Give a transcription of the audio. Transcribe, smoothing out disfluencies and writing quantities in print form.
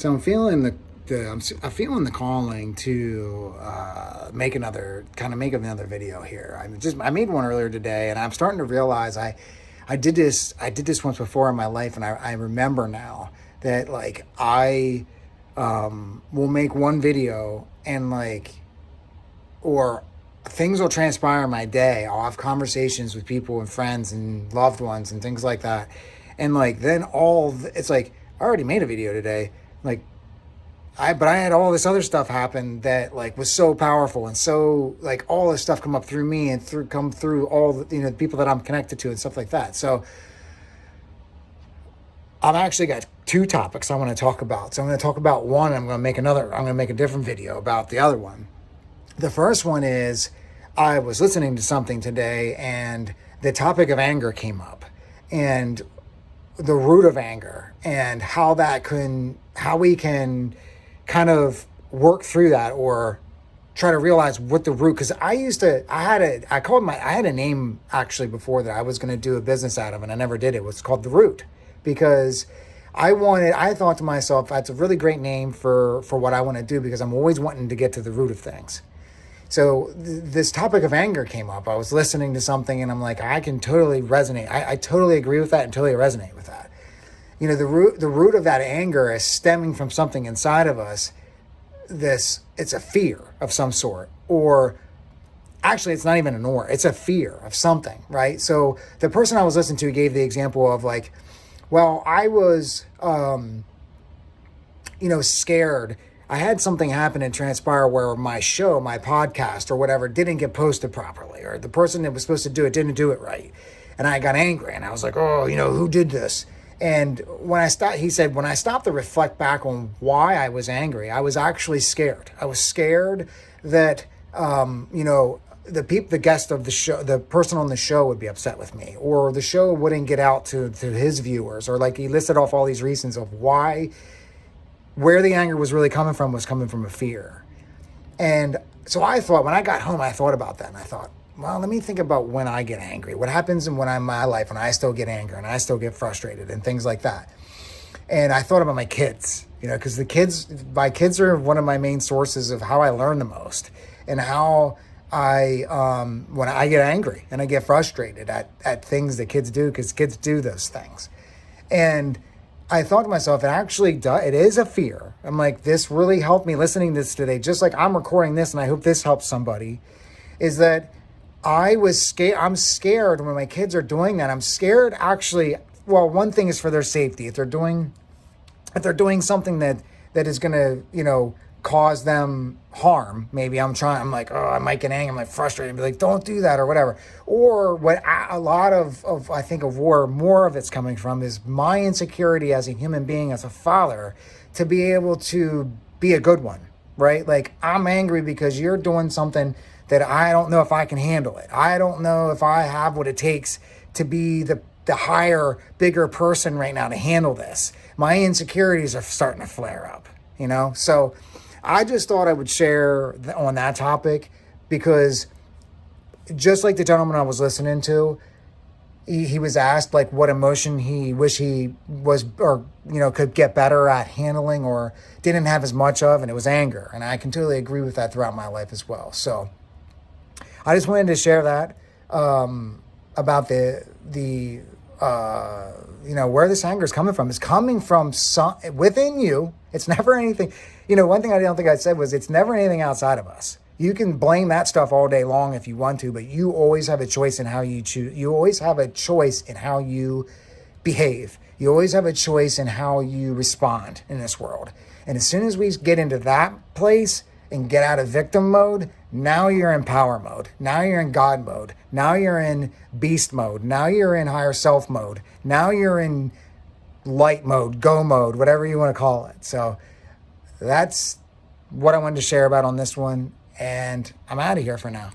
So I'm feeling I'm feeling the calling to make another video here. I made one earlier today, and I'm starting to realize I did this once before in my life, and I remember now that like I will make one video and or things will transpire in my day. I'll have conversations with people and friends and loved ones and things like that, and then it's like I already made a video today, but I had all this other stuff happen that was so powerful, and so all this stuff come up through me and come through all the people that I'm connected to and stuff like that. So I've actually got two topics I want to talk about. So I'm going to talk about one, and I'm going to make a different video about the other one. The first one is I was listening to something today, and the topic of anger came up, and the root of anger, and how we can kind of work through that, or try to realize what the root, because I had a name actually before that I was going to do a business out of, and I never did it. It was called The Root, because I thought to myself, that's a really great name for what I want to do, because I'm always wanting to get to the root of things. So this topic of anger came up. I was listening to something, and I'm like, I can totally resonate. I totally agree with that and totally resonate with that. The root of that anger is stemming from something inside of us. It's a fear of some sort, or actually it's not even it's a fear of something, right? So the person I was listening to gave the example of I was, scared. I had something happen and transpire where my podcast or whatever didn't get posted properly, or the person that was supposed to do it didn't do it right. And I got angry, and I was like, oh, who did this? And he said, when I stopped to reflect back on why I was angry, I was actually scared. I was scared that, the guest of the show, the person on the show would be upset with me, or the show wouldn't get out to his viewers, or he listed off all these reasons of where the anger was really coming from, was coming from a fear. And so I thought, when I got home, I thought about that, and I thought, well, let me think about when I get angry. What happens in my life when I still get angry and I still get frustrated and things like that. And I thought about my kids, because my kids are one of my main sources of how I learn the most, and how when I get angry and I get frustrated at things that kids do, because kids do those things. And I thought to myself, it is a fear. I'm like, this really helped me listening to this today, just like I'm recording this, and I hope this helps somebody, is that I was scared. I'm scared when my kids are doing that. I'm scared actually. Well, one thing is for their safety. If they're doing something that is going to, cause them harm, maybe I'm like, oh, I might get angry, I'm frustrated, and be like, don't do that, or whatever. Or what a lot of I think of where more of it's coming from is my insecurity as a human being, as a father, to be able to be a good one, right? I'm angry because you're doing something that I don't know if I can handle it. I don't know if I have what it takes to be the higher, bigger person right now to handle this. My insecurities are starting to flare up, So I just thought I would share on that topic, because just like the gentleman I was listening to, he was asked what emotion he wished he was, or could get better at handling, or didn't have as much of, and it was anger. And I can totally agree with that throughout my life as well. So I just wanted to share that about where this anger is coming from. It's coming from within you. It's never anything. One thing I don't think I said was, it's never anything outside of us. You can blame that stuff all day long if you want to, but you always have a choice in how you choose. You always have a choice in how you behave. You always have a choice in how you respond in this world. And as soon as we get into that place and get out of victim mode, now you're in power mode. Now you're in God mode. Now you're in beast mode. Now you're in higher self mode. Now you're in light mode, go mode, whatever you want to call it. So that's what I wanted to share about on this one. And I'm out of here for now.